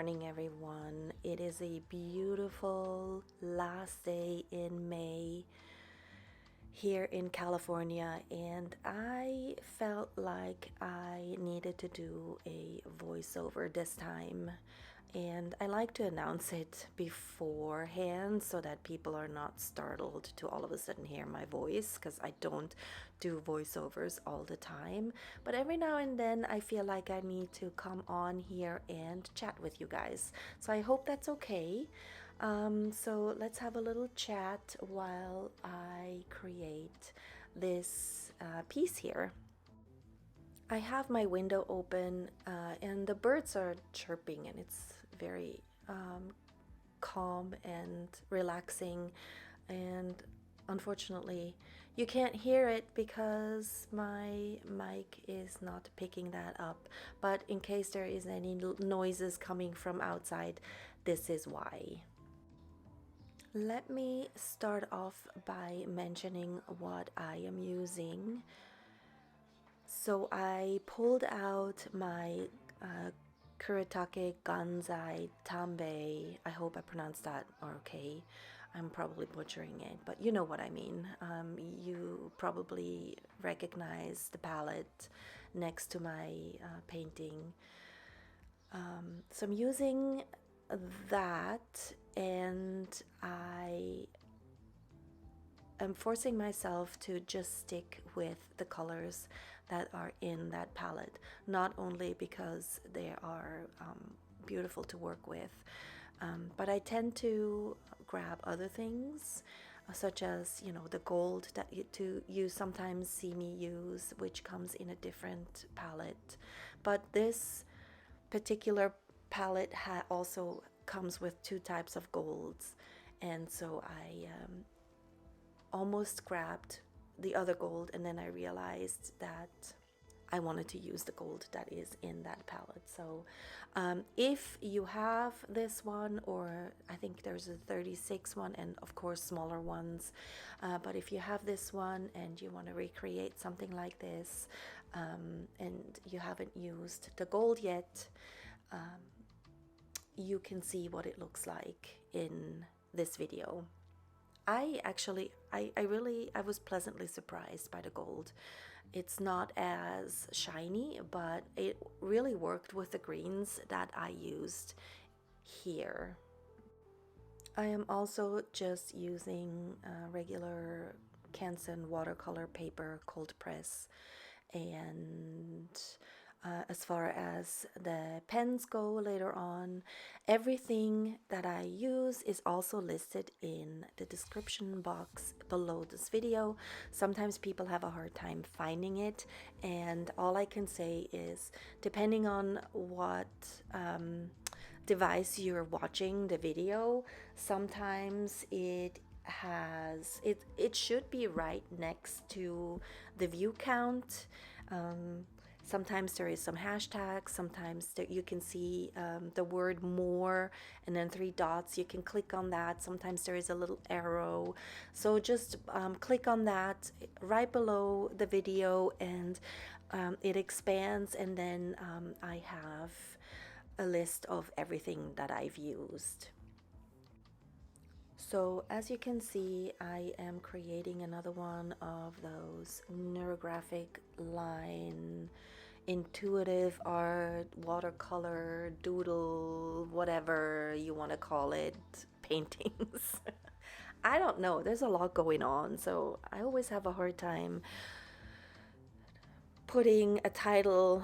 morning, everyone. It is a beautiful last day in May here in California, and I felt like I needed to do a voiceover this time. And I like to announce it beforehand so that people are not startled to all of a sudden hear my voice, because I don't do voiceovers all the time. But every now and then I feel like I need to come on here and chat with you guys. So I hope that's okay. So let's have a little chat while I create this piece here. I have my window open and the birds are chirping, and it's very calm and relaxing, and unfortunately you can't hear it because my mic is not picking that up, but in case there is any noises coming from outside, this is why. Let me start off by mentioning what I am using. So I pulled out my Kuretake Gansai Tambi. I hope I pronounced that okay. I'm probably butchering it, but you know what I mean. You probably recognize the palette next to my painting. So I'm using that, and I am forcing myself to just stick with the colors that are in that palette, not only because they are beautiful to work with, but I tend to grab other things such as, you know, the gold that you sometimes see me use, which comes in a different palette. But this particular palette also comes with two types of golds, and so I almost grabbed the other gold, and then I realized that I wanted to use the gold that is in that palette. So if you have this one, or I think there's a 36 one, and of course smaller ones, but if you have this one and you want to recreate something like this, and you haven't used the gold yet, you can see what it looks like in this video. I was pleasantly surprised by the gold. It's not as shiny, but it really worked with the greens that I used here. I am also just using regular Canson watercolor paper, cold press, and as far as the pens go later on, everything that I use is also listed in the description box below this video. Sometimes people have a hard time finding it, and all I can say is, depending on what device you're watching the video, sometimes it should be right next to the view count. Sometimes there is some hashtags, sometimes you can see the word more and then 3 dots. You can click on that. Sometimes there is a little arrow. So just click on that right below the video, and it expands, and then I have a list of everything that I've used. So as you can see, I am creating another one of those Neurographic line intuitive art, watercolor, doodle, whatever you want to call it, paintings. I don't know, there's a lot going on, so I always have a hard time putting a title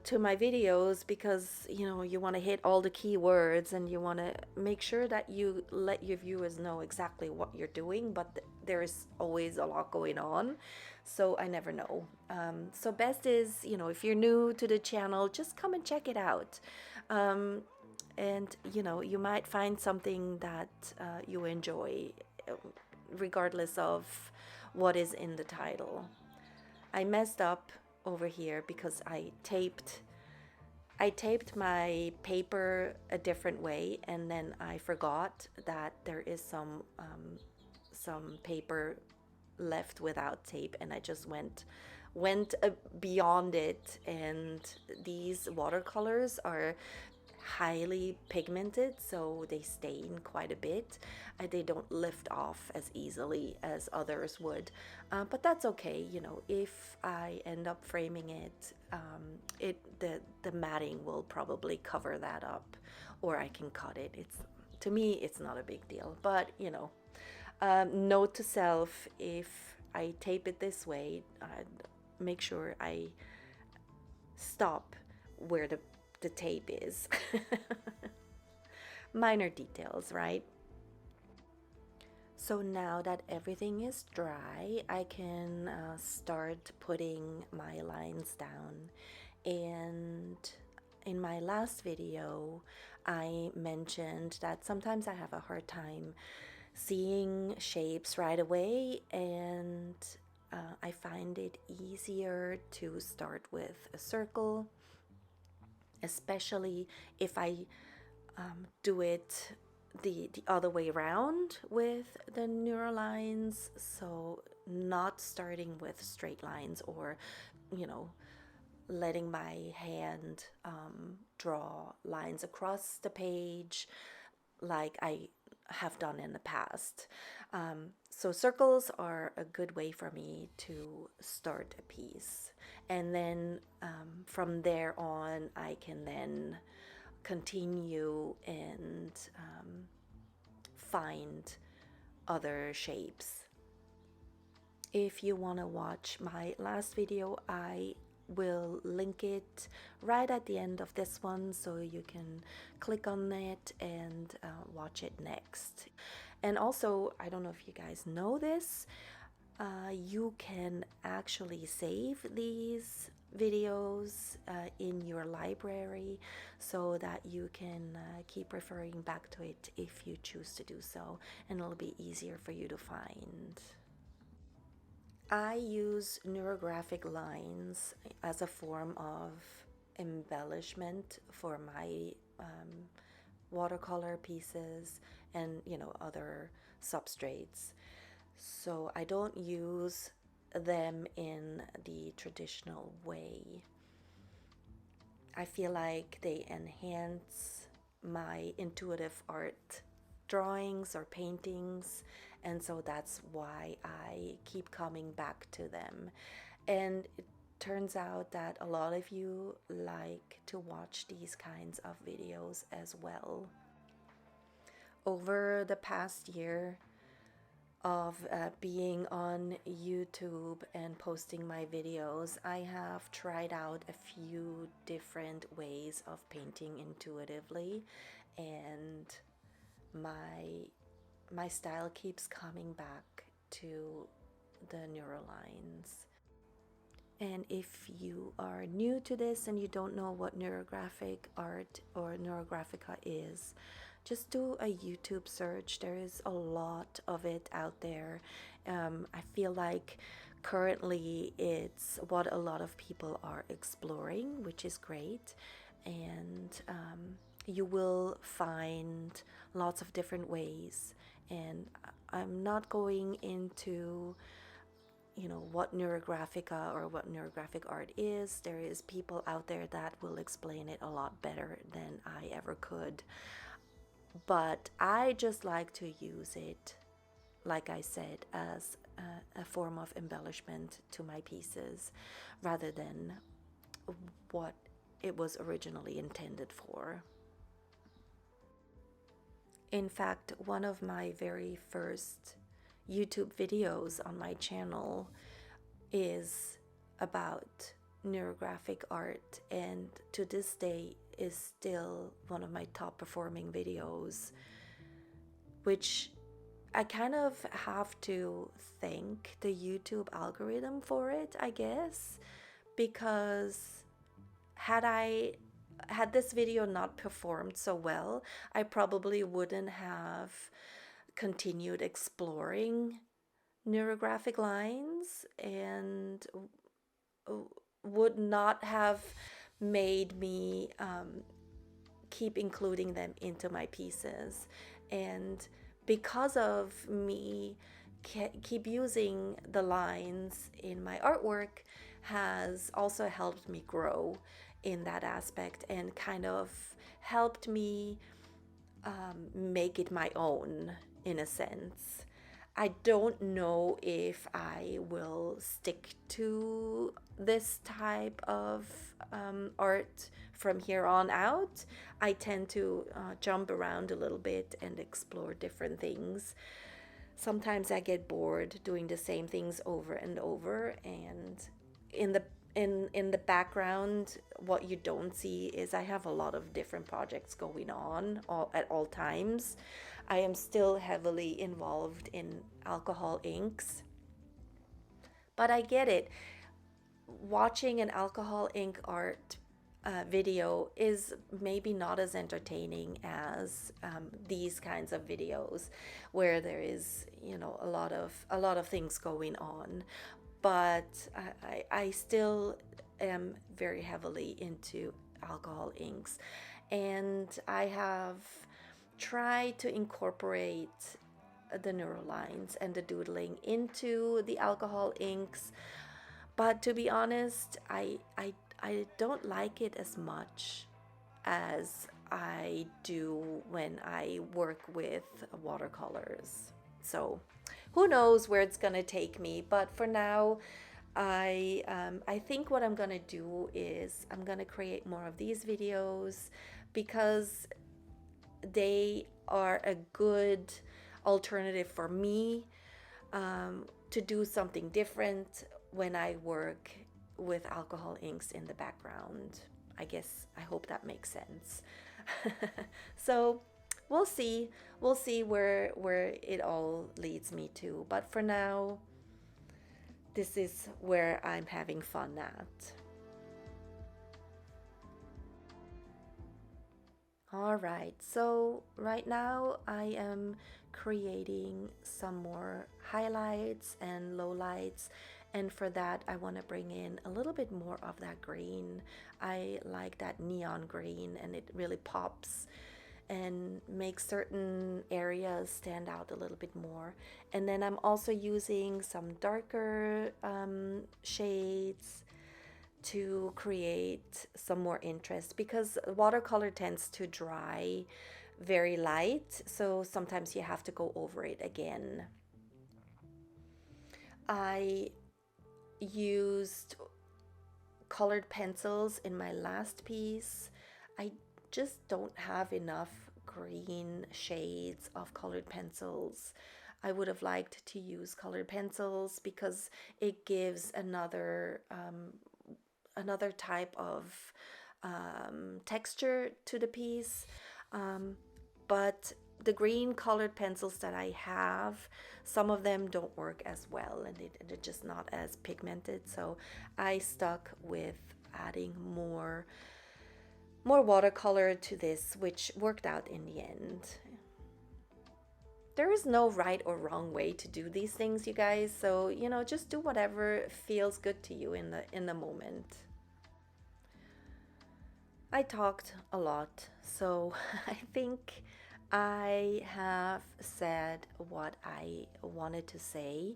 to my videos, because you know, you want to hit all the keywords and you want to make sure that you let your viewers know exactly what you're doing, but there's always a lot going on, so I never know. So best is, you know, if you're new to the channel, just come and check it out, and you know, you might find something that you enjoy regardless of what is in the title. I messed up over here because I taped my paper a different way, and then I forgot that there is some paper left without tape, and I just went beyond it, and these watercolors highly pigmented, so they stain quite a bit. They don't lift off as easily as others would, but that's okay. You know, if I end up framing it, the matting will probably cover that up, or I can cut it. It's, to me, it's not a big deal. But you know, note to self: if I tape it this way, make sure I stop where the tape is. Minor details, right? So now that everything is dry, I can start putting my lines down. And in my last video, I mentioned that sometimes I have a hard time seeing shapes right away, and I find it easier to start with a circle, especially if I do it the other way around with the neurolines. So not starting with straight lines, or you know, letting my hand draw lines across the page like I have done in the past. So circles are a good way for me to start a piece, and then from there on I can then continue and find other shapes. If you want to watch my last video, I will link it right at the end of this one, so you can click on it and watch it next. And also, I don't know if you guys know this, you can actually save these videos in your library, so that you can keep referring back to it if you choose to do so, and it'll be easier for you to find. I use neurographic lines as a form of embellishment for my watercolor pieces and, you know, other substrates. So I don't use them in the traditional way. I feel like they enhance my intuitive art drawings or paintings, and so that's why I keep coming back to them. And it turns out that a lot of you like to watch these kinds of videos as well. Over the past year of being on YouTube and posting my videos, I have tried out a few different ways of painting intuitively, and my style keeps coming back to the neurolines. And if you are new to this and you don't know what neurographic art or neurographica is, just do a YouTube search. There is a lot of it out there. I feel like currently it's what a lot of people are exploring, which is great. And you will find lots of different ways. And I'm not going into, you know, what neurographica or what neurographic art is. There is people out there that will explain it a lot better than I ever could. But I just like to use it, like I said, as a form of embellishment to my pieces, rather than what it was originally intended for. In fact, one of my very first YouTube videos on my channel is about neurographic art, and to this day is still one of my top performing videos, which I kind of have to thank the YouTube algorithm for it, I guess, because had this video not performed so well, I probably wouldn't have continued exploring neurographic lines, and would not have made me keep including them into my pieces. And because of me keep using the lines in my artwork, has also helped me grow in that aspect and kind of helped me make it my own in a sense. I don't know if I will stick to this type of art from here on out. I tend to jump around a little bit and explore different things. Sometimes I get bored doing the same things over and over, and in the in the background, what you don't see is I have a lot of different projects going on at all times. I am still heavily involved in alcohol inks, but I get it. Watching an alcohol ink art video is maybe not as entertaining as these kinds of videos where there is, you know, a lot of things going on. But I still am very heavily into alcohol inks, and I have tried to incorporate the neurolines and the doodling into the alcohol inks. But to be honest, I don't like it as much as I do when I work with watercolors. So who knows where it's gonna take me? But for now, I think what I'm gonna do is I'm gonna create more of these videos because they are a good alternative for me to do something different when I work with alcohol inks in the background. I guess I hope that makes sense. So we'll see. We'll see where it all leads me to. But for now, this is where I'm having fun at. All right, so right now I am creating some more highlights and lowlights, and for that I want to bring in a little bit more of that green. I like that neon green, and it really pops and makes certain areas stand out a little bit more. And then I'm also using some darker shades to create some more interest, because watercolor tends to dry very light, so sometimes you have to go over it again. I used colored pencils in my last piece. I just don't have enough green shades of colored pencils. I would have liked to use colored pencils because it gives another type of texture to the piece. But the green colored pencils that I have, some of them don't work as well, and they're just not as pigmented. So I stuck with adding more watercolor to this, which worked out in the end. There is no right or wrong way to do these things, you guys. So, you know, just do whatever feels good to you in the moment. I talked a lot, so I think I have said what I wanted to say,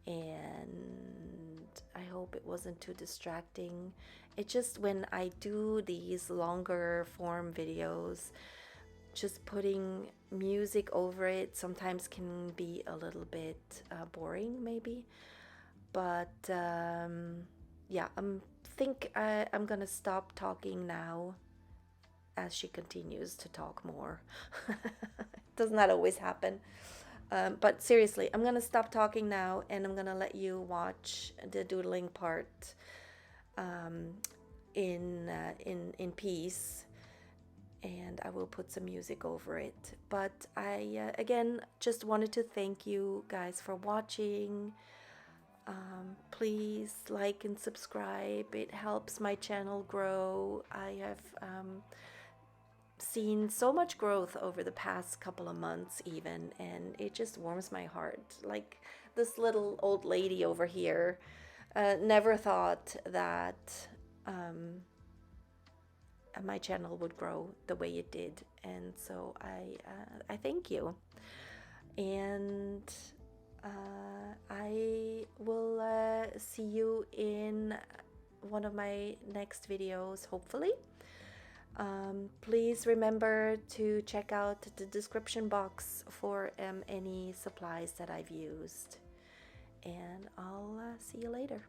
and I hope it wasn't too distracting. It just, when I do these longer form videos, just putting music over it sometimes can be a little bit boring maybe. But yeah, I'm gonna stop talking now as she continues to talk more. Doesn't that always happen? But seriously, I'm gonna stop talking now, and I'm gonna let you watch the doodling part in peace, and I will put some music over it. But I again just wanted to thank you guys for watching. Please like and subscribe. It helps my channel grow. I have seen so much growth over the past couple of months even, and it just warms my heart. Like this little old lady over here never thought that my channel would grow the way it did, and so I thank you. And I will see you in one of my next videos, hopefully. Please remember to check out the description box for any supplies that I've used. And I'll see you later.